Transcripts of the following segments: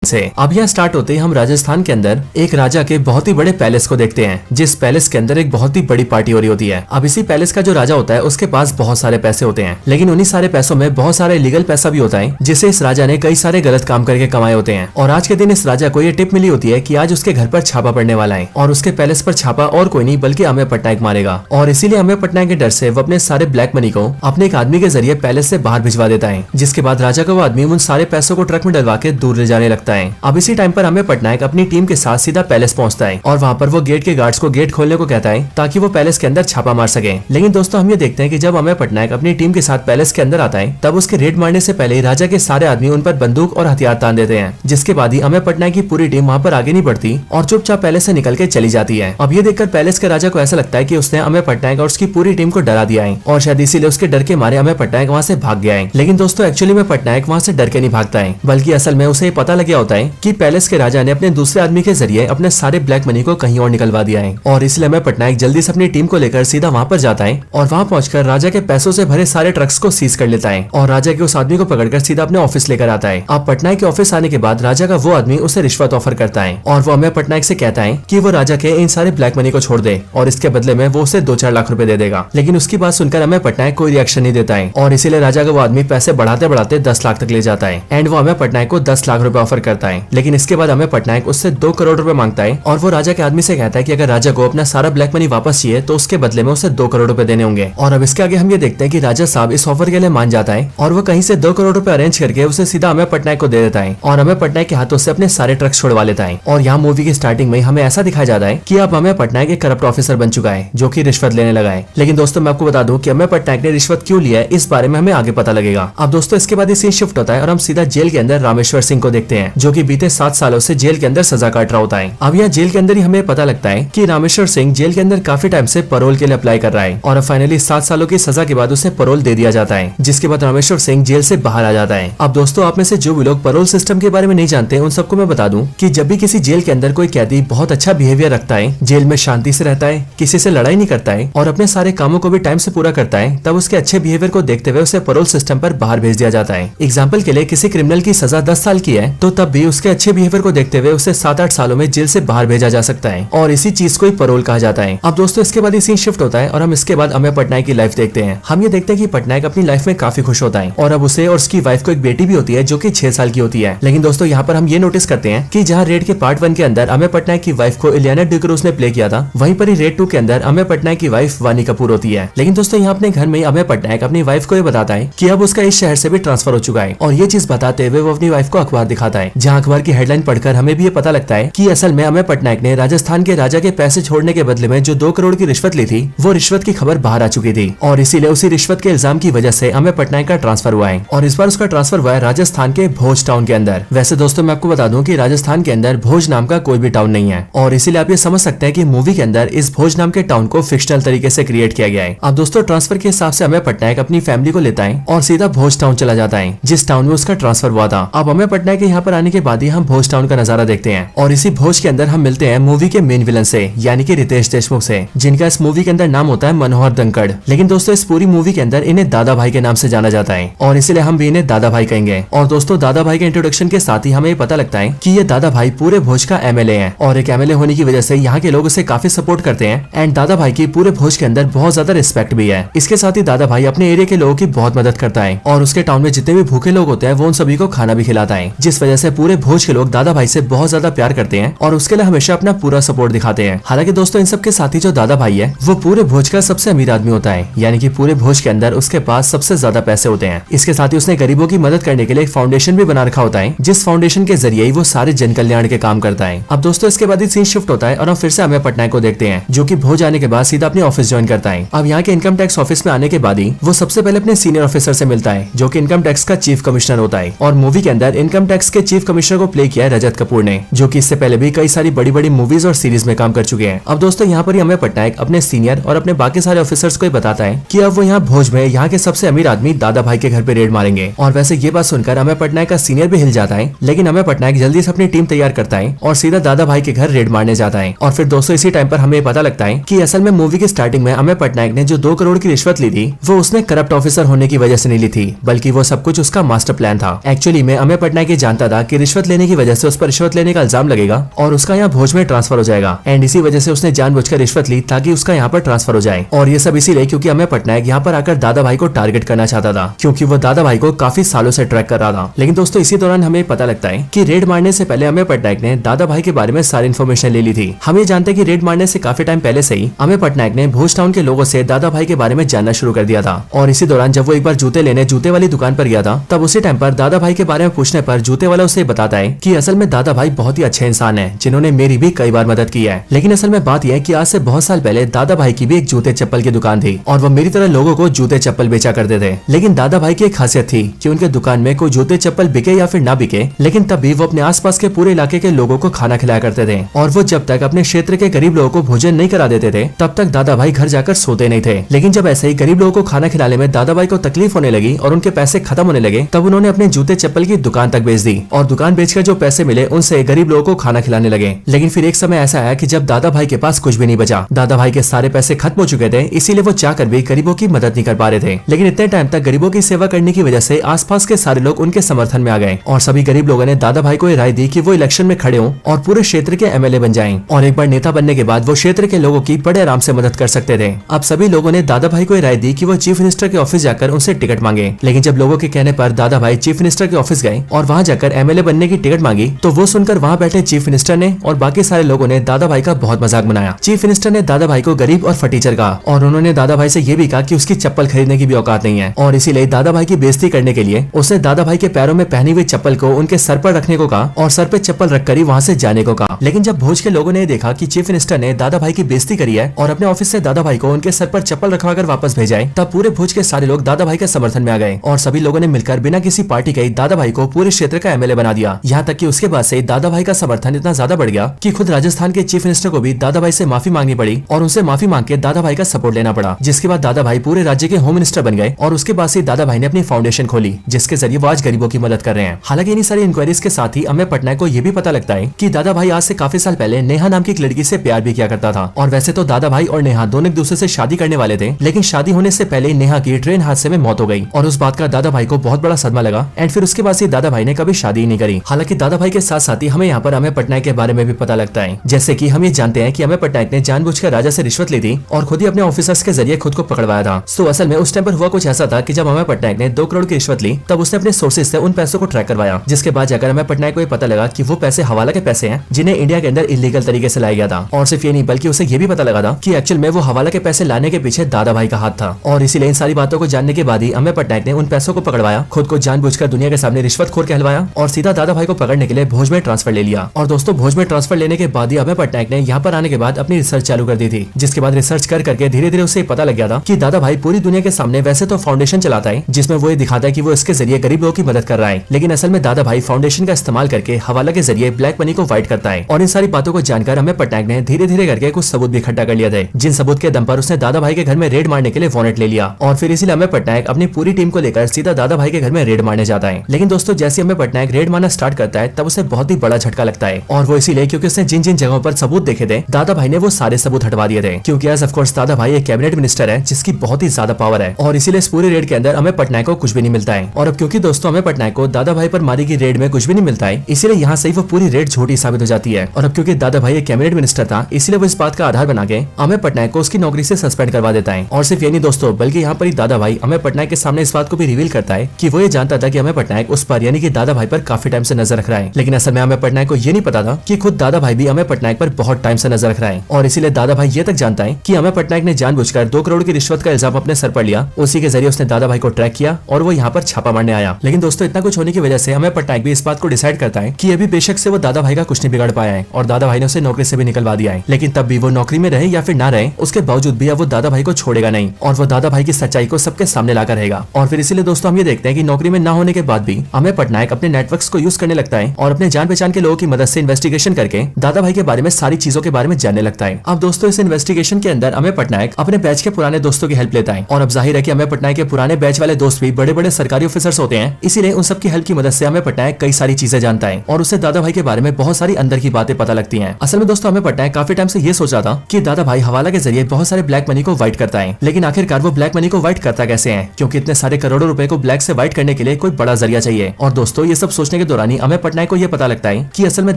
से अब यहाँ स्टार्ट होते ही हम राजस्थान के अंदर एक राजा के बहुत ही बड़े पैलेस को देखते हैं, जिस पैलेस के अंदर एक बहुत ही बड़ी पार्टी हो रही होती है। अब इसी पैलेस का जो राजा होता है उसके पास बहुत सारे पैसे होते हैं, लेकिन उन्हीं सारे पैसों में बहुत सारा इलीगल पैसा भी होता है जिसे इस राजा ने कई सारे गलत काम करके कमाए होते हैं। और आज के दिन इस राजा को ये टिप मिली होती है कि आज उसके घर पर छापा पड़ने वाला है और उसके पैलेस पर छापा और कोई नहीं बल्कि अमेय पटनायक मारेगा। और इसीलिए अमेय पटनायक के डर से वो अपने सारे ब्लैक मनी को अपने एक आदमी के जरिए पैलेस से बाहर भिजवा देता है, जिसके बाद राजा का वो आदमी उन सारे पैसों को ट्रक में डलवा के दूर ले जाने लगता है। अब इसी टाइम पर अमेय पटनायक अपनी टीम के साथ सीधा पैलेस पहुंचता है और वहाँ पर वो गेट के गार्ड्स को गेट खोलने को कहता है ताकि वो पैलेस के अंदर छापा मार सके। लेकिन दोस्तों हम ये देखते हैं कि जब अमेय पटनायक अपनी टीम के साथ पैलेस के अंदर आता है तब उसके रेड मारने से पहले राजा के सारे आदमी उन पर बंदूक और हथियार तान देते हैं, जिसके बाद ही अमेय पटनायक की पूरी टीम वहाँ पर आगे नहीं बढ़ती और चुपचाप पैलेस से निकल के चली जाती है। अब ये देखकर पैलेस के राजा को ऐसा लगता है कि उसने अमेय पटनायक और उसकी पूरी टीम को डरा दिया है और शायद इसीलिए उसके डर के मारे अमेय पटनायक वहाँ से भाग गया है। लेकिन दोस्तों एक्चुअली में पटनायक वहाँ से डर के नहीं भागता है, बल्कि असल में उसे पता लग गया होता है कि पैलेस के राजा ने अपने दूसरे आदमी के जरिए अपने सारे ब्लैक मनी को कहीं और निकलवा दिया है। और इसलिए अमेय पटनायक जल्दी से अपनी टीम को लेकर सीधा वहाँ पर जाता है और वहाँ पहुंचकर राजा के पैसों से भरे सारे ट्रक्स को सीज कर लेता है और राजा के उस आदमी को पकड़कर सीधा अपने ऑफिस लेकर आता है। अब पटनायक के ऑफिस आने के बाद राजा का वो आदमी उसे रिश्वत ऑफर करता है और वो अमेय पटनायक से कहता है कि वो राजा के इन सारे ब्लैक मनी को छोड़ दे और इसके बदले में वो उसे 2-4 लाख रुपए दे देगा। लेकिन उसकी बात सुनकर अमेय पटनायक कोई रिएक्शन नहीं देता है और इसीलिए राजा का वो आदमी पैसे बढ़ाते बढ़ाते 10 लाख तक ले जाता है एंड वो अमेय पटनायक को 10 लाख रुपए ऑफर करता है। लेकिन इसके बाद अमेय पटनायक उससे 2 करोड़ रुपए मांगता है और वो राजा के आदमी से कहता है कि अगर राजा को अपना सारा ब्लैक मनी वापस चाहिए तो उसके बदले में उसे 2 करोड़ रुपए देने होंगे। और अब इसके आगे हम ये देखते हैं कि राजा साहब इस ऑफर के लिए मान जाता है और वो कहीं से 2 करोड़ रुपए अरेंज करके उसे सीधा अमेय पटनायक को दे देता है और अमेय पटनायक के हाथों से अपने सारे ट्रक छुड़वा लेता है। और यहाँ मूवी की स्टार्टिंग में हमें ऐसा दिखाया जाता है कि अब अमेय पटनायक एक करप्ट ऑफिसर बन चुका है जो कि रिश्वत लेने लगा है। लेकिन दोस्तों मैं आपको बता दूं कि अमेय पटनायक ने रिश्वत क्यों लिया है इस बारे में हमें आगे पता लगेगा। अब दोस्तों इसके बाद सीन शिफ्ट होता है और हम सीधा जेल के अंदर रामेश्वर सिंह को देखते हैं जो कि बीते 7 सालों से जेल के अंदर सजा काट रहा होता है। अब यहाँ जेल के अंदर ही हमें पता लगता है कि रामेश्वर सिंह जेल के अंदर काफी टाइम से पैरोल के लिए अप्लाई कर रहा है और अब फाइनली 7 सालों की सजा के बाद उसे पैरोल दे दिया जाता है, जिसके बाद रामेश्वर सिंह जेल से बाहर आ जाता है। अब दोस्तों आप में से जो भी लोग पैरोल सिस्टम के बारे में नहीं जानते उन सबको मैं बता दूं कि जब भी किसी जेल के अंदर कोई कैदी बहुत अच्छा बिहेवियर रखता है, जेल में शांति से रहता है, किसी से लड़ाई नहीं करता है और अपने सारे कामों को भी टाइम से पूरा करता है, तब उसके अच्छे बिहेवियर को देखते हुए उसे पैरोल सिस्टम पर बाहर भेज दिया जाता है। एग्जाम्पल के लिए किसी क्रिमिनल की सजा 10 साल की है तो तब भी उसके अच्छे बिहेवियर को देखते हुए उसे 7-8 सालों में जेल से बाहर भेजा जा सकता है और इसी चीज को ही पैरोल कहा जाता है। अब दोस्तों इसके बाद सीन शिफ्ट होता है और हम इसके बाद अमेय पटनायक की लाइफ देखते हैं। हम ये देखते हैं कि पटनायक अपनी लाइफ में काफी खुश होता है और अब उसे और उसकी वाइफ को एक बेटी भी होती है जो कि 6 साल की होती है। लेकिन दोस्तों यहाँ पर हम ये नोटिस करते हैं कि जहाँ रेड के पार्ट 1 के अंदर अमेय पटनायक की वाइफ को इलियाना डिक्रूज ने प्ले किया था, वहीं पर ही रेड 2 के अंदर अमेय पटनायक की वाइफ वानी कपूर होती है। लेकिन दोस्तों यहाँ अपने घर में अमेय पटनायक अपनी वाइफ को ये बताता है कि अब उसका इस शहर से भी ट्रांसफर हो चुका है और ये चीज बताते हुए वो अपनी वाइफ को अखबार दिखाता है, जहाँ अखबार की हेडलाइन पढ़कर हमें भी ये पता लगता है कि असल में अमेय पटनायक ने राजस्थान के राजा के पैसे छोड़ने के बदले में जो 2 करोड़ की रिश्वत ली थी वो रिश्वत की खबर बाहर आ चुकी थी और इसीलिए उसी रिश्वत के इल्जाम की वजह से अमेय पटनायक का ट्रांसफर हुआ है और इस बार उसका ट्रांसफर हुआ है राजस्थान के भोज टाउन के अंदर। वैसे दोस्तों मैं आपको बता दूं कि राजस्थान के अंदर भोज नाम का कोई भी टाउन नहीं है और इसीलिए आप ये समझ सकते हैं कि मूवी के अंदर इस भोज नाम के टाउन को फिक्शनल तरीके से क्रिएट किया गया है। अब दोस्तों ट्रांसफर के हिसाब से अमेय पटनायक अपनी फैमिली को लेता है और सीधा भोज टाउन चला जाता है जिस टाउन में उसका ट्रांसफर हुआ था। अब अमेय पटनायक के यहाँ पर आने के बाद ही हम भोज टाउन का नजारा देखते हैं और इसी भोज के अंदर हम मिलते हैं मूवी के मेन विलन से यानी कि रितेश देशमुख से, जिनका इस मूवी के अंदर नाम होता है मनोहर दंकड़। लेकिन दोस्तों इस पूरी मूवी के अंदर इन्हें दादा भाई के नाम से जाना जाता है और इसीलिए हम भी इन्हें दादा भाई कहेंगे। और दोस्तों दादा भाई के इंट्रोडक्शन के साथ ही हमें ये पता लगता है कि ये दादा भाई पूरे भोज का एमएलए है और एक एमएलए होने की वजह से यहाँ के लोग उसे काफी सपोर्ट करते हैं एंड दादा भाई की पूरे भोज के अंदर बहुत ज्यादा रिस्पेक्ट भी है। इसके साथ ही दादा भाई अपने एरिया के लोगों की बहुत मदद करता है और उसके टाउन में जितने भी भूखे लोग होते हैं वो उन सभी को खाना भी खिलाता है, जिस वजह से पूरे भोज के लोग दादा भाई से बहुत ज्यादा प्यार करते हैं और उसके लिए हमेशा अपना पूरा सपोर्ट दिखाते हैं। हालांकि दोस्तों इन सब के साथ ही जो दादा भाई है वो पूरे भोज का सबसे अमीर आदमी होता है, यानी कि पूरे भोज के अंदर उसके पास सबसे ज्यादा पैसे होते हैं। इसके साथ ही उसने गरीबों की मदद करने के लिए एक फाउंडेशन भी बना रखा होता है, जिस फाउंडेशन के जरिए ही वो सारे जन कल्याण के काम करता है। अब दोस्तों इसके बाद सीन शिफ्ट होता है और हम फिर से अमेय पटनायक को देखते हैं जो कि भोज आने के बाद सीधा अपनी ऑफिस ज्वाइन करता है। अब यहाँ के इनकम टैक्स ऑफिस में आने के बाद ही वो सबसे पहले अपने सीनियर ऑफिसर से मिलता है जो कि इनकम टैक्स का चीफ कमिश्नर होता है और मूवी के अंदर इनकम टैक्स के चीफ कमिश्नर को प्ले किया है रजत कपूर ने, जो कि इससे पहले भी कई सारी बड़ी बड़ी मूवीज और सीरीज में काम कर चुके हैं। अब दोस्तों यहाँ पर अमेय पटनायक अपने सीनियर और अपने बाकी सारे ऑफिसर्स को बताता है कि अब वो यहाँ भोज में यहाँ के सबसे अमीर आदमी दादा भाई के घर पे रेड मारेंगे। और वैसे ये बात सुनकर अमेय पटनायक का सीनियर भी हिल जाता है, लेकिन अमेय पटनायक जल्दी से अपनी टीम तैयार करता है और सीधा दादा भाई के घर रेड मारने जाता है। और फिर दोस्तों इसी टाइम पर हमें पता लगता है कि असल में मूवी की स्टार्टिंग में अमेय पटनायक ने जो 2 करोड़ की रिश्वत ली थी वो उसने करप्ट ऑफिसर होने की वजह से नहीं ली थी, बल्कि वो सब कुछ उसका मास्टर प्लान था। एक्चुअली में अमेय पटनायक ये जानता था कि रिश्वत लेने की वजह से उस पर रिश्वत लेने का इल्जाम लगेगा और उसका यहाँ भोज में ट्रांसफर हो जाएगा। एंड इसी वजह से उसने जानबूझकर रिश्वत ली ताकि उसका यहाँ पर ट्रांसफर हो जाए। और ये सब इसीलिए क्योंकि अमेय पटनायक यहाँ पर आकर दादा भाई को टारगेट करना चाहता था, क्योंकि वो दादा भाई को काफी सालों से ट्रैक कर रहा था। लेकिन दोस्तों इसी दौरान हमें पता लगता है कि रेड मारने से पहले अमेय पटनायक ने दादा भाई के बारे में सारी इन्फॉर्मेशन ले ली थी। हम ये जानते हैं कि रेड मारने से काफी टाइम पहले से ही अमेय पटनायक ने भोज टाउन के लोगों से दादा भाई के बारे में जानना शुरू कर दिया था। और इसी दौरान जब वो एक बार जूते लेने जूते वाली दुकान पर गया था, तब उसी टाइम पर दादा भाई के बारे में पूछने पर जूते वाला उसे बताता है कि असल में दादा भाई बहुत ही अच्छे इंसान हैं, जिन्होंने मेरी भी कई बार मदद की है। लेकिन असल में बात यह है कि आज से बहुत साल पहले दादा भाई की भी एक जूते चप्पल की दुकान थी और वो मेरी तरह लोगों को जूते चप्पल बेचा करते थे। लेकिन दादा भाई की एक खासियत थी कि उनके दुकान में कोई जूते चप्पल बिके या फिर ना बिके, लेकिन तब भी वो अपने आसपास के पूरे इलाके के लोगों को खाना खिलाया करते थे। और वो जब तक अपने क्षेत्र के गरीब लोगों को भोजन नहीं करा देते थे, तब तक दादा भाई घर जाकर सोते नहीं थे। लेकिन जब ऐसे ही गरीब लोगों को खाना खिलाने में दादा भाई को तकलीफ होने लगी और उनके पैसे खत्म होने लगे, तब उन्होंने अपने जूते चप्पल की दुकान तक बेच दी और दुकान बेचकर जो पैसे मिले उनसे गरीब लोगों को खाना खिलाने लगे। लेकिन फिर एक समय ऐसा आया कि जब दादा भाई के पास कुछ भी नहीं बचा, दादा भाई के सारे पैसे खत्म हो चुके थे, इसीलिए वो चाहकर भी गरीबों की मदद नहीं कर पा रहे थे। लेकिन इतने टाइम तक गरीबों की सेवा करने की वजह से आसपास के सारे लोग उनके समर्थन में आ गए और सभी गरीब लोगों ने दादा भाई को ये राय दी कि वो इलेक्शन में खड़े हों और पूरे क्षेत्र के एमएलए बन जाएं। और एक बार नेता बनने के बाद वो क्षेत्र के लोगों की बड़े आराम से मदद कर सकते थे। अब सभी लोगों ने दादा भाई को ये राय दी कि वो चीफ मिनिस्टर के ऑफिस जाकर उनसे टिकट मांगे। लेकिन जब लोगों के कहने पर दादा भाई चीफ मिनिस्टर के ऑफिस गए और वहाँ जाकर एमएलए बनने की टिकट मांगी, तो वो सुनकर वहाँ बैठे चीफ मिनिस्टर ने और बाकी सारे लोगों ने दादा भाई का बहुत मजाक बनाया। चीफ मिनिस्टर ने दादा भाई को गरीब और फटीचर कहा और उन्होंने दादा भाई से ये भी कहा कि उसकी चप्पल खरीदने की भी औकात नहीं है। और इसीलिए दादा भाई की बेइज्जती करने के लिए उसने दादा भाई के पैरों में पहनी हुई चप्पल को उनके सर पर रखने को कहा और सर पे चप्पल रखकर ही वहाँ से जाने को कहा। लेकिन जब भोज के लोगों ने देखा कि चीफ मिनिस्टर ने दादा भाई की बेइज्जती करी है और अपने ऑफिस से दादा भाई को उनके सर पर चप्पल रखवाकर वापस भेजाए, तब पूरे भोज के सारे लोग दादा भाई के समर्थन में आ गए और सभी लोगों ने मिलकर बिना किसी पार्टी के दादा भाई को पूरे क्षेत्र का एमएलए बना दिया। यहाँ तक कि उसके बाद से दादा भाई का समर्थन इतना ज्यादा बढ़ गया कि खुद राजस्थान के चीफ मिनिस्टर को भी दादा भाई से माफी मांगनी पड़ी और उनसे माफी मांग के दादा भाई का सपोर्ट लेना पड़ा। जिसके बाद दादा भाई पूरे राज्य के होम मिनिस्टर बन गए और उसके बाद से दादा भाई ने अपनी फाउंडेशन खोली, जिसके जरिए वो आज गरीबों की मदद कर रहे हैं। हालांकि इन्हीं सारी इंक्वायरीज के साथ ही अमेय पटनायक को ये भी पता लगता है कि दादा भाई आज से काफी साल पहले नेहा नाम की एक लड़की से प्यार भी किया करता था। और वैसे तो दादा भाई और नेहा दोनों एक दूसरे से शादी करने वाले थे, लेकिन शादी होने से पहले नेहा की ट्रेन हादसे में मौत हो गई और उस बात का दादा भाई को बहुत बड़ा सदमा लगा। एंड फिर उसके बाद से दादा भाई ने कभी शादी नहीं करी। हालांकि दादा भाई के साथ साथ ही हमें यहाँ पर अमेय पटनायक के बारे में भी पता लगता है, जैसे कि हम ये जानते हैं कि अमेय पटनायक ने जानबूझकर राजा से रिश्वत ली थी और खुद ही अपने ऑफिसर्स के जरिए खुद को पकड़वाया था। तो असल में उस टाइम पर हुआ कुछ ऐसा था कि जब अमेय पटनायक ने 2 करोड़ की रिश्वत ली, तब उसने अपने सोर्सेज से उन पैसों को ट्रैक करवाया, जिसके बाद जाकर अमेय पटनायक को ये पता लगा कि वो पैसे हवाला के पैसे हैं जिन्हें इंडिया के अंदर इलीगल तरीके से लाया गया था। और सिर्फ ये नहीं बल्कि उसे ये भी पता लगा था कि एक्चुअल में वो हवाला के पैसे लाने के पीछे दादा भाई का हाथ था। और इसीलिए इन सारी बातों को जानने के बाद ही अमेय पटनायक ने उन पैसों को पकड़वाया, खुद को जानबूझकर दुनिया के सामने रिश्वतखोर कहलवाया और सीधा दादा भाई को पकड़ने के लिए भोज में ट्रांसफर ले लिया। और दोस्तों भोज में ट्रांसफर लेने के बाद ही अमेय पटनायक ने यहाँ पर आने के बाद अपनी रिसर्च चालू कर दी थी, जिसके बाद रिसर्च कर करके धीरे धीरे उसे पता लग गया था कि दादा भाई पूरी दुनिया के सामने वैसे तो फाउंडेशन चलाता है जिसमें वो ये दिखाता है कि वो इसके जरिए गरीब लोगों की मदद कर रहा है, लेकिन असल में दादा भाई फाउंडेशन का इस्तेमाल करके हवाला के जरिए ब्लैक मनी को व्हाइट करता है। और इन सारी बातों को जानकर अमेय पटनायक ने धीरे धीरे करके कुछ सबूत भी इकट्ठा कर लिया थे, जिन सबूत के दम पर उसने दादा भाई के घर में रेड मारने के लिए वारंट ले लिया। और फिर इसीलिए अमेय पटनायक अपनी पूरी टीम को लेकर सीधा दादा भाई के घर में रेड मारने जाता है। लेकिन दोस्तों जैसे अमेय पटनायक रेड मारना स्टार्ट करता है, तब उसे बहुत ही बड़ा झटका लगता है और वो इसीलिए क्योंकि उसने जिन जिन जगहों पर सबूत देखे थे दादा भाई ने वो सारे सबूत हटवा दिए थे, क्योंकि एज ऑफ कोर्स दादा भाई एक कैबिनेट मिनिस्टर है जिसकी बहुत ही ज्यादा पावर है और इसीलिए इस पूरे रेड के अंदर अमेय पटनायक को कुछ भी नहीं मिलता है। और अब क्योंकि दोस्तों अमेय पटनायक को दादा भाई पर मारी गई रेड में कुछ भी नहीं मिलता है, इसीलिए यहाँ से वो पूरी रेड झूठी साबित हो जाती है। और अब क्योंकि दादा भाई एक कैबिनेट मिनिस्टर था, इसलिए वो इस बात का आधार बना के अमेय पटनायक को उसकी नौकरी से सस्पेंड करवा देता है। और सिर्फ ये नहीं दोस्तों, बल्कि यहाँ पर ही दादा भाई अमेय पटनायक के सामने इस बात को भी रिवील करता है कि वो ये जानता था कि अमेय पटनायक उस पर यानी कि दादा भाई पर काफी टाइम से नजर रख रहा है, लेकिन असल में अमेय पटनायक को ये नहीं पता था कि खुद दादा भाई भी अमेय पटनायक पर बहुत टाइम से नजर रख रहा है। और इसीलिए दादा भाई ये तक जानता है कि अमेय पटनायक ने जानबूझकर 2 करोड़ की रिश्वत का इल्जाम अपने सर पर लिया, उसी के जरिए उसने दादा भाई को ट्रैक किया और वो यहाँ पर छापा मारने आया। लेकिन दोस्तों इतना कुछ होने की वजह से अमेय पटनायक भी इस बात को डिसाइड करता है कि अभी बेशक से वो दादा भाई का कुछ नहीं बिगाड़ पाया है और दादा भाई ने उसे नौकरी से भी निकलवा दिया है, लेकिन तब भी वो नौकरी में रहे या फिर ना रहे, उसके बावजूद भी अब वो दादा भाई को छोड़ेगा नहीं और वो दादा भाई की सच्चाई को सबके सामने लाकर रहेगा। और फिर इसीलिए दोस्तों हम ये देखते हैं कि नौकरी में ना होने के बाद भी अमेय पटनायक अपने नेटवर्क्स को यूज करने लगता है और अपने जान पहचान के लोगों की मदद से इन्वेस्टिगेशन करके दादा भाई के बारे में सारी चीजों के बारे में जानने लगता है। अब दोस्तों इस इन्वेस्टिगेशन के अंदर अमेय पटनायक अपने बैच के पुराने दोस्तों की हेल्प लेता है और अब जाहिर है कि अमेय पटनायक के पुराने बैच वाले दोस्त भी बड़े बड़े सरकारी ऑफिसर्स होते हैं, इसीलिए उन सबकी हेल्प की मदद से अमेय पटनायक कई सारी चीजें जानता है और उसे दादा भाई के बारे में बहुत सारी अंदर की बातें पता लगती हैं। असल में दोस्तों अमेय पटनायक काफी टाइम से ये सोच रहा था कि दादा भाई हवाला के जरिए बहुत सारे ब्लैक मनी को व्हाइट करता है, लेकिन आखिरकार वो ब्लैक मनी को व्हाइट करता कैसे है, क्योंकि इतने सारे करोड़ों रुपए को ब्लैक से व्हाइट करने के लिए कोई बड़ा जरिया चाहिए। और दोस्तों ये सब सोचने के के दौरान ही अमेय पटनायक को यह पता लगता है कि असल में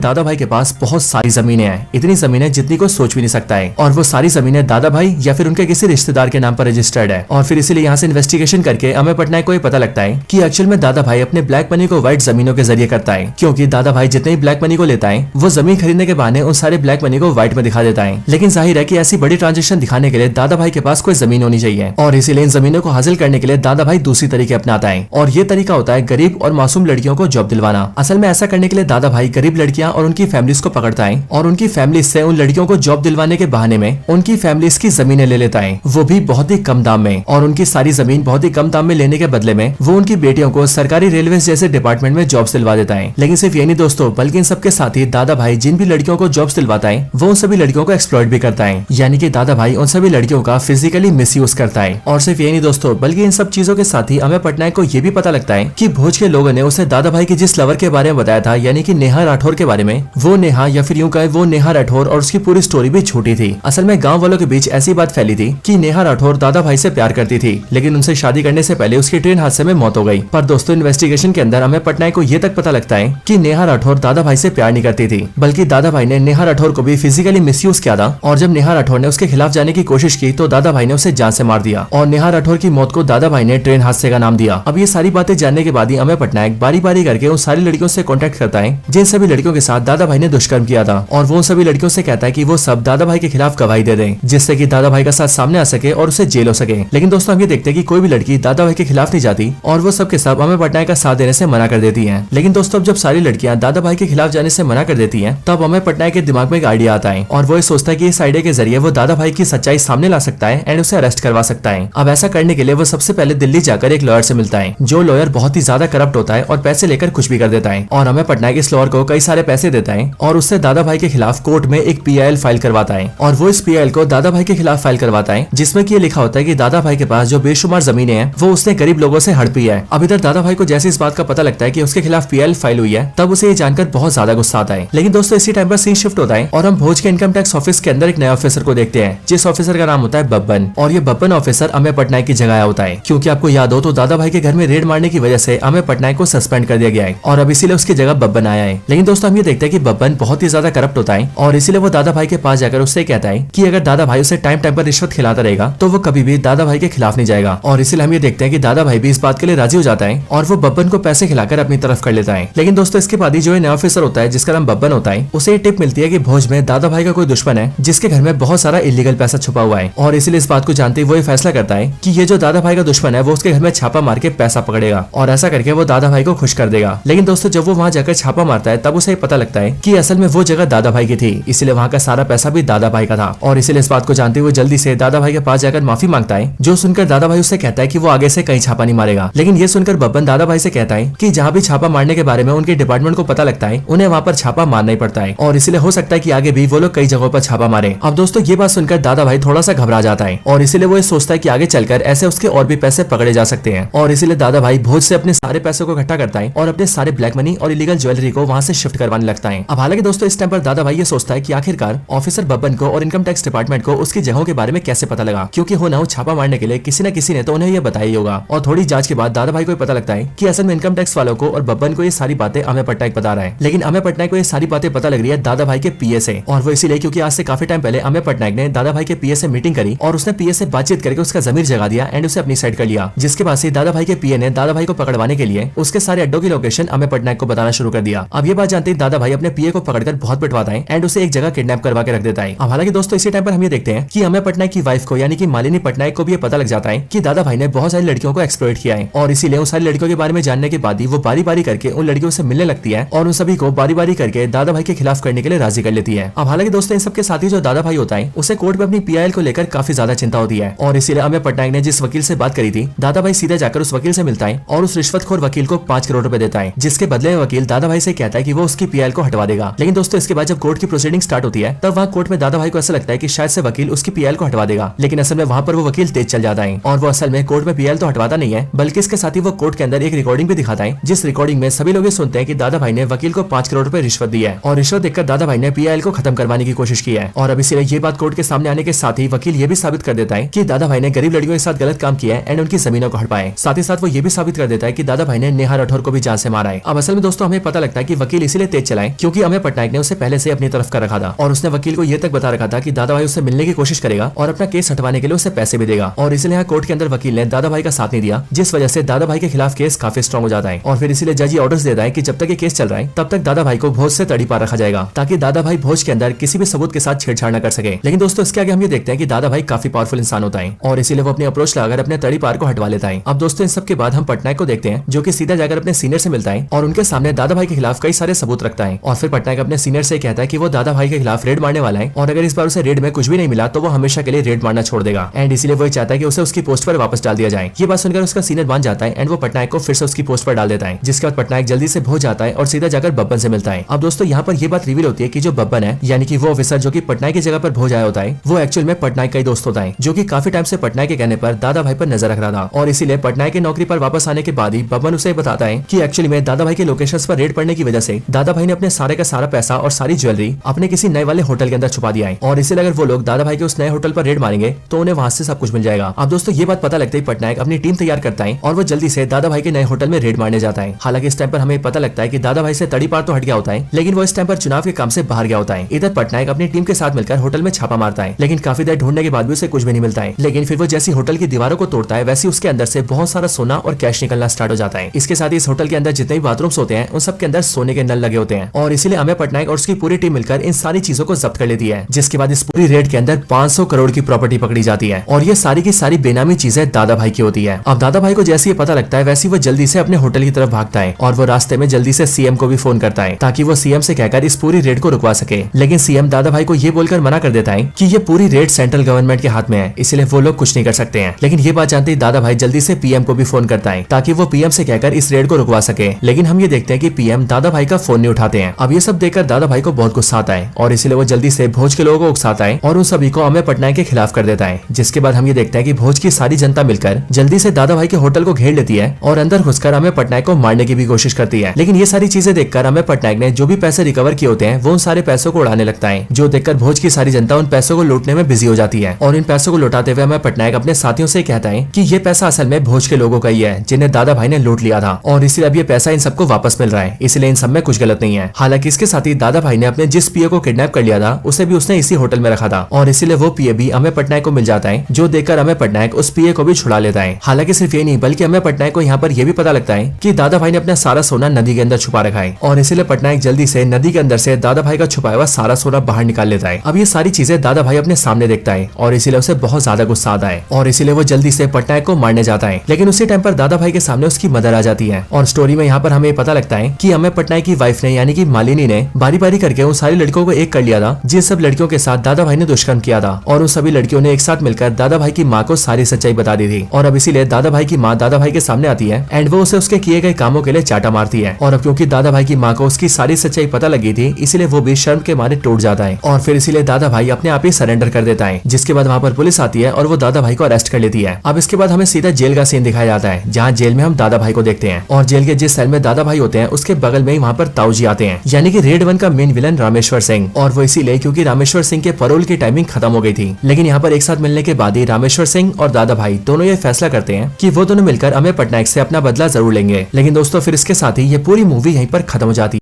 दादा भाई के पास बहुत सारी जमीनें हैं, इतनी जमीनें जितनी को सोच भी नहीं सकता है, और वो सारी जमीनें दादा भाई या फिर उनके किसी रिश्तेदार के नाम पर रजिस्टर्ड है। और फिर इसीलिए यहाँ से इन्वेस्टिगेशन करके अमेय पटनायक को ये पता लगता है कि एक्चुअल में दादा भाई अपने ब्लैक मनी को व्हाइट जमीनों के जरिए करता है, क्योंकि दादा भाई जितने ही ब्लैक मनी को लेता है वो जमीन खरीदने के बहाने उन सारे ब्लैक मनी को व्हाइट में दिखा देता है। लेकिन जाहिर है कि ऐसी बड़ी ट्रांजेक्शन दिखाने के लिए दादा भाई के पास कोई जमीन होनी चाहिए, और इसीलिए इन जमीनों को हासिल करने के लिए दादा भाई दूसरी तरीके अपनाता है, और ये तरीका होता है गरीब और मासूम लड़कियों को जॉब दिलवाना। असल में ऐसा करने के लिए दादा भाई गरीब लड़कियां और उनकी फैमिलीज को पकड़ता है, और उनकी फैमिलीज से उन लड़कियों को जॉब दिलवाने के बहाने में उनकी फैमिलीज की जमीनें ले लेता है, वो भी बहुत ही कम दाम में। और उनकी सारी जमीन बहुत ही कम दाम में लेने के बदले में वो उनकी बेटियों को सरकारी रेलवे जैसे डिपार्टमेंट में जॉब्स दिलवा देता है। लेकिन सिर्फ ये नहीं दोस्तों, बल्कि इन सबके साथ ही दादा भाई जिन भी लड़कियों को जॉब्स दिलवाता है वो उन सभी लड़कियों को एक्सप्लॉइट भी करता है, यानी कि दादा भाई उन सभी लड़कियों का फिजिकली मिसयूज करता है। और सिर्फ ये नहीं दोस्तों, बल्कि इन सब चीजों के साथ ही अमेय पटनायक को ये भी पता लगता है कि भोज के लोगों ने उसे दादा भाई की जिस लवर के बारे में बताया था, यानी कि नेहा राठौर के बारे में, वो नेहा या फिर यूं कहे वो नेहा राठौर और उसकी पूरी स्टोरी भी झूठी थी। असल में गाँव वालों के बीच ऐसी बात फैली थी कि नेहा राठौर दादा भाई से प्यार करती थी, लेकिन उनसे शादी करने से पहले उसकी ट्रेन हादसे में मौत हो गई। पर दोस्तों इन्वेस्टिगेशन के अंदर अमेय पटनायक को ये तक पता लगता है कि नेहा राठौर दादा भाई से प्यार नहीं करती थी, बल्कि दादा भाई ने नेहा राठौर को भी फिजिकली मिसयूज किया था। और जब नेहा राठौर ने उसके खिलाफ जाने की कोशिश की तो दादा भाई ने उसे जान से मार दिया, और नेहा राठौर की मौत को दादा भाई ने ट्रेन हादसे का नाम दिया। अब ये सारी बातें जानने के बाद ही अमेय पटनायक बारी बारी करके उन सारी लड़कियों से कॉन्टेक्ट करता है जिन सभी लड़कियों के साथ दादा भाई ने दुष्कर्म किया था, और वो सभी लड़कियों से कहता है कि वो सब दादा भाई के खिलाफ गवाही दे दें, जिससे कि दादा भाई का साथ सामने आ सके और उसे जेल हो सके। लेकिन दोस्तों हम ये देखते हैं कि कोई भी लड़की दादा भाई के खिलाफ नहीं जाती, और वो सब के सब अमेय पटनायक का साथ देने से मना कर देती है। लेकिन दोस्तों जब सारी लड़कियां दादा भाई के खिलाफ जाने से मना कर देती हैं, तब अमेय पटनायक के दिमाग में एक आइडिया आता है, और वो ये सोचता है कि इस आइडिया के जरिए वो दादा भाई की सच्चाई सामने ला सकता है एंड उसे अरेस्ट करवा सकता है। अब ऐसा करने के लिए वो सबसे पहले दिल्ली जाकर एक लॉयर से मिलता है, जो लॉयर बहुत ही ज्यादा करप्ट होता है और पैसे लेकर कुछ भी कर देता है। और अमेय पटनायक इस लॉयर को कई सारे पैसे देता है और उससे दादा भाई के खिलाफ कोर्ट में एक PIL फाइल करवाता है, और वो इस PIL को दादा भाई के खिलाफ फाइल करवाता है, जिसमें कि ये लिखा होता है कि दादा भाई के पास जो बेशुमार जमीनें हैं वो उसने गरीब लोगों से हड़पी है। अब इधर दादा भाई को जैसे इस बात का पता लगता है कि उसके खिलाफ PIL फाइल हुई है, तब उसे ये जानकर बहुत ज्यादा गुस्सा आता है। लेकिन दोस्तों इसी टाइम पर सीन शिफ्ट होता है और हम भोज के इनकम टैक्स ऑफिस के अंदर एक नए ऑफिसर को देखते हैं, जिस ऑफिसर का नाम होता है बब्बन। और ये बब्बन ऑफिसर अमेय पटनायक की जगह आया होता है, क्योंकि आपको याद हो तो दादा भाई के घर में रेड मारने की वजह से अमेय पटनायक को सस्पेंड कर दिया गया है, और अब इसीलिए उसकी जगह बब्बन आया है। लेकिन दोस्तों हम ये देखते हैं कि बब्बन बहुत ही ज्यादा करप्ट होता है, और इसीलिए वो दादा भाई के पास जाकर उससे कहता है कि अगर दादा भाई उसे टाइम टाइम पर रिश्वत खिलाता रहेगा तो वो कभी भी दादा भाई के खिलाफ नहीं जाएगा। और इसीलिए हम ये देखते हैं कि दादा भाई भी इस बात के लिए राजी हो जाता है, और वो बब्बन को पैसे खिलाकर अपनी तरफ कर लेता है। लेकिन दोस्तों इसके बाद ही जो नया ऑफिसर होता है जिसका नाम बब्बन होता है, उसे टिप मिलती है कि भोज में दादा भाई का कोई दुश्मन है जिसके घर में बहुत सारा इलीगल पैसा छुपा हुआ है, और इसीलिए इस बात को जानते ही वो ये फैसला करता है कि ये जो दादा भाई का दुश्मन है वो उसके घर में छापा मार के पैसा पकड़ेगा, और ऐसा करके वो दादा भाई को खुश कर देगा। लेकिन दोस्तों जब वो वहाँ जाकर छापा मारता है तब उसे पता लगता है कि असल में वो जगह दादा भाई की थी, इसलिए वहाँ का सारा पैसा भी दादा भाई का था। और इसीलिए इस बात को जानते हुए जल्दी से दादा भाई के पास जाकर माफी मांगता है, जो सुनकर दादा भाई उससे कहता है कि वो आगे से कहीं छापा नहीं मारेगा। लेकिन ये सुनकर बब्बन दादा भाई से कहता है कि जहाँ भी छापा मारने के बारे में उनके डिपार्टमेंट को पता लगता है उन्हें वहाँ पर छापा मारना ही पड़ता है, और इसलिए हो सकता है कि आगे भी वो लोग कई जगहों पर छापा मारे। अब दोस्तों ये बात सुनकर दादा भाई थोड़ा सा घबरा जाता है, और इसीलिए वो सोचता है कि आगे चलकर ऐसे उसके और भी पैसे पकड़े जा सकते हैं, और इसीलिए दादा भाई भोज से अपने सारे पैसों को इकट्ठा करता है और अपने सारे ब्लैक मनी और इलीगल ज्वेलरी को वहाँ से शिफ्ट करवाने लगता है। अब हालांकि दोस्तों इस टाइम पर दादा भाई ये सोचता है कि आखिरकार ऑफिसर बब्बन को और इनकम टैक्स डिपार्टमेंट को उसकी जगहों के बारे में कैसे पता लगा, क्योंकि हो ना हो छापा मारने के लिए किसी न किसी ने तो उन्हें ये बताया ही होगा। और थोड़ी जांच के बाद दादा भाई को पता लगता है कि असल में इनकम टैक्स वालों को और बब्बन को ये सारी बातें अमेय पटनायक बता रहा है। लेकिन अमेय पटनायक को ये सारी बातें पता लग रही है दादा भाई के PA से, और वो इसीलिए क्योंकि आज से काफी टाइम पहले अमेय पटनायक ने दादा भाई के PA से मीटिंग करी और उसने PA से बातचीत करके उसका जमीर जगा दिया एंड उसे अपनी साइड कर लिया, जिसके बाद से दादा भाई के PA ने दादा भाई को पकड़वाने के लिए उसके सारे अड्डों की लोकेशन अमेय पटनायक को बताना शुरू कर दिया। अब ये बात जानते ही दादा भाई अपने PA को पकड़कर बहुत पिटवाता है एंड उसे एक जगह किडनैप करवा के रख देता है। अब हालांकि दोस्तों इसी टाइम पर हम ये देखते हैं कि अमेय पटनायक की वाइफ को यानी कि मालिनी पटनायक को भी ये पता लग जाता है कि दादा भाई ने बहुत सारी लड़कियों को एक्सप्लॉइट किया है, और इसीलिए उन सारी लड़कियों के बारे में जानने के बाद ही वो बारी बारी करके उन लड़कियों से मिलने लगती है और उन सभी को बारी बारी करके दादा भाई के खिलाफ करने के लिए राजी कर लेती है। अब हालांकि दोस्तों इन सबके साथ ही जो दादा भाई होता है उसे कोर्ट में अपनी PIL को लेकर काफी ज्यादा चिंता होती है, और इसीलिए अमेय पटनायक ने जिस वकील से बात करी थी दादा भाई सीधे जाकर उस वकील से मिलता है और उस रिश्वतखोर वकील को 5 करोड़ रुपए देता है, जिसके बदले में वकील दादा भाई से कहता है कि वो उसकी PIL को हटवा देगा। लेकिन दोस्तों इसके बाद जब कोर्ट की प्रोसीडिंग स्टार्ट होती है तब वहाँ कोर्ट में दादा भाई को ऐसा लगता है कि शायद से वकील उसकी PIL को हटवा देगा, लेकिन असल में वहाँ पर वो वकील तेज चल जाता है और वो असल में कोर्ट में PIL तो हटवाता नहीं है, बल्कि इसके साथ ही वो कोर्ट के अंदर एक रिकॉर्डिंग भी दिखाता है, जिस रिकॉर्डिंग में सभी लोग सुनते हैं कि दादा भाई ने वकील को 5 करोड़ रुपए रिश्वत दी है, और रिश्वत देखकर दादा भाई ने PIL को खत्म करवाने की कोशिश की है। और अब इसीलिए ये बात कोर्ट के सामने आने के साथ ही वकील ये भी साबित कर देता है कि दादा भाई ने गरीब लड़कियों के साथ गलत काम किया है एंड उनकी जमीनों को हड़पाए। साथ ही साथ वो ये भी साबित कर देता है कि दादा भाई ने नेहा राठौर को भी जान से मारा है। है। अब असल में दोस्तों हमें पता लगता है कि वकील इसीलिए तेज चलाए क्योंकि अमेय पटनायक ने उसे पहले से अपनी तरफ कर रखा था और उसने वकील को यह तक बता रखा था कि दादा भाई उससे मिलने की कोशिश करेगा और अपना केस हटवाने के लिए उसे पैसे भी देगा। और इसलिए यहाँ कोर्ट के अंदर वकील ने दादा भाई का साथ नहीं दिया, जिस वजह से दादा भाई के खिलाफ केस काफी स्ट्रॉन्ग हो जाता है। और फिर इसीलिए जज ऑर्डर्स देता है कि जब तक ये केस चल रहा है तब तक दादा भाई को भोज से तड़ी पार रखा जाएगा ताकि दादा भाई भोज के अंदर किसी भी सबूत के साथ छेड़छाड़ न कर सके। लेकिन दोस्तों इसके आगे हम ये देखते हैं कि दादा भाई काफी पावरफुल इंसान होता है और इसीलिए वो अपनी अप्रोच लगाकर अपने तड़ी पार को हटवा लेता है। अब दोस्तों इन सब के बाद हम पटनायक को देखते हैं जो कि सीधा जाकर अपने सीनियर से मिलता है और उनके सामने दादा भाई के खिलाफ कई सारे सबूत रखता है। और फिर पटनायक अपने सीनियर से कहता है कि वो दादा भाई के खिलाफ रेड मारने वाला है और अगर इस बार उसे रेड में कुछ भी नहीं मिला तो वो हमेशा के लिए रेड मारना छोड़ देगा। एंड इसीलिए वो चाहता है कि उसे उसकी पोस्ट पर वापस डाल दिया जाए। ये बात सुनकर उसका सीनियर मान जाता है एंड वो पटनायक को फिर से उसकी पोस्ट पर डाल देता है, जिसके बाद पटनायक जल्दी से भोज जाता है और सीधा जाकर बब्बन से मिलता है। अब दोस्तों यहाँ पर ये बात रिवील होती है कि जो बब्बन है यानी कि वो ऑफिसर जो कि पटनायक की जगह पर भोज आया होता है वो एक्चुअल में पटनायक का ही दोस्त होता है, जो कि काफी टाइम से पटनायक के कहने पर दादा भाई पर नजर रख रहा था। और इसीलिए पटनायक की नौकरी पर वापस आने के बाद ही बब्बन उसे बताता है कि एक्चुअली में दादा भाई के लोकेशंस पर रेड पड़ने की वजह से दादा भाई ने अपने सारे का सारा पैसा और सारी ज्वेलरी अपने किसी नए वाले होटल के अंदर छुपा दिया है और इसीलिए अगर वो लोग दादा भाई के उस नए होटल पर रेड मारेंगे तो उन्हें वहां से सब कुछ मिल जाएगा। अब दोस्तों ये बात पता लगते ही पटनायक अपनी टीम तैयार करता है और वो जल्दी से दादा भाई के नए होटल में रेड मारने जाता है। हालांकि इस टाइम पर हमें पता लगता है कि दादा भाई से तड़ी पार तो हट गया होता है, लेकिन वो इस टाइम पर चुनाव के काम से बाहर गया होता है। इधर पटनायक अपनी टीम के साथ मिलकर होटल में छापा मारता है, लेकिन काफी देर ढूंढने के बाद भी उसे कुछ भी नहीं मिलता है। लेकिन फिर वो जैसी होटल की दीवारों को तोड़ता है वैसे उसके अंदर से बहुत सारा सोना और कैश निकलना स्टार्ट हो जाता है। इसके साथ ही इस होटल के अंदर जितने भी बाथरूम्स होते हैं उन सब के अंदर सोने के नल लगे होते हैं और इसीलिए अमेय पटनायक और उसकी पूरी टीम मिलकर इन सारी चीजों को जब्त कर लेती है, जिसके बाद इस पूरी रेड के अंदर 500 करोड़ की प्रॉपर्टी पकड़ी जाती है और ये सारी की सारी बेनामी चीजें दादा भाई की होती है। अब दादा भाई को जैसे ये पता लगता है वैसे वो जल्दी से अपने होटल की तरफ भागता है और वो रास्ते में जल्दी से सीएम को भी फोन करता है ताकि वो सीएम से कहकर इस पूरी रेड को रुकवा सके। लेकिन सीएम दादा भाई को ये बोलकर मना कर देता है कि ये पूरी रेड सेंट्रल गवर्नमेंट के हाथ में है, इसलिए वो लोग कुछ नहीं कर सकते हैं। लेकिन ये बात जानते ही दादा भाई जल्दी से पीएम को भी फोन करता है ताकि वो पीएम से कहकर इस रेड को रुकवा सके। लेकिन हम ये देखते हैं कि पीएम दादा भाई का फोन नहीं उठाते हैं। अब ये सब देखकर दादा भाई को बहुत गुस्सा आता है और इसीलिए वो जल्दी से भोज के लोगों को उकसाता है और उन सभी को अमेय पटनायक के खिलाफ कर देता है। जिसके बाद हम ये देखते हैं कि भोज की सारी जनता मिलकर जल्दी से दादा भाई के होटल को घेर लेती है और अंदर घुसकर अमेय पटनायक को मारने की भी कोशिश करती है। लेकिन ये सारी चीजें देखकर अमेय पटनायक ने जो भी पैसे रिकवर किए होते हैं वो उन सारे पैसों को उड़ाने लगता है, जो देखकर भोज की सारी जनता उन पैसों को लूटने में बिजी हो जाती है। और इन पैसों को लौटाते हुए अमेय पटनायक अपने साथियों से कहता है कि ये पैसा असल में भोज के लोगों का ही है जिन्हें दादा भाई ने लूट लिया था और इसलिए अब ये पैसा इन सबको वापस मिल रहा है, इसलिए इन सब में कुछ गलत नहीं है। हालांकि इसके साथ ही दादा भाई ने अपने जिस पीए को किडनैप कर लिया था उसे भी उसने इसी होटल में रखा था और इसीलिए वो पीए भी अमेय पटनायक को मिल जाता है, जो देखकर अमेय पटनायक उस पीए को भी छुड़ा लेता है। हालांकि सिर्फ ये नहीं बल्कि अमेय पटनायक को यहाँ पर यह भी पता लगता है कि दादा भाई ने अपना सारा सोना नदी के अंदर छुपा रखा है और इसीलिए पटनायक जल्दी से नदी के अंदर से दादा भाई का छुपाया हुआ सारा सोना बाहर निकाल लेता है। अब ये सारी चीजें दादा भाई अपने सामने देखता है और इसीलिए उसे बहुत ज्यादा गुस्सा आता है और इसीलिए वो जल्दी से पटनायक को मारने जाता है। लेकिन उसी टाइम पर दादा भाई के सामने उसकी मदर आ जाती है और स्टोरी में यहाँ पर हमें पता लगता है कि अमेय पटनायक की वाइफ ने यानी कि मालिनी ने बारी बारी करके उन सारी लड़कियों को एक कर लिया था जिन सब लड़कियों के साथ दादा भाई ने दुष्कर्म किया था और उन सभी लड़कियों ने एक साथ मिलकर दादा भाई की माँ को सारी सच्चाई बता दी थी। और अब इसीलिए दादा भाई की माँ दादा भाई के सामने आती है एंड वो उसे उसके किए गए कामों के लिए चाटा मारती है। और अब क्योंकि दादा भाई की माँ को उसकी सारी सच्चाई पता लगी थी इसीलिए वो भी शर्म के मारे टूट जाता है और फिर इसीलिए दादा भाई अपने आप ही सरेंडर कर देता है। जिसके बाद वहाँ पर पुलिस आती है और वो दादा भाई को अरेस्ट कर लेती है। अब इसके बाद हमें सीधा जेल का सीन दिखाया जाता है जहाँ जेल में हम दादा भाई को देखते हैं और जेल के जिस सेल में दादा भाई होते हैं उसके बगल में ही वहाँ पर ताऊजी आते हैं यानी कि रेड 1 का मेन विलन रामेश्वर सिंह। और वो इसीलिए क्योंकि रामेश्वर सिंह के पैरोल की टाइमिंग खत्म हो गई थी। लेकिन यहाँ पर एक साथ मिलने के बाद ही रामेश्वर सिंह और दादा भाई दोनों ये फैसला करते हैं कि वो दोनों मिलकर अमेय पटनायक से अपना बदला जरूर लेंगे। लेकिन दोस्तों फिर इसके साथ ही ये पूरी मूवी यहीं पर खत्म हो जाती है।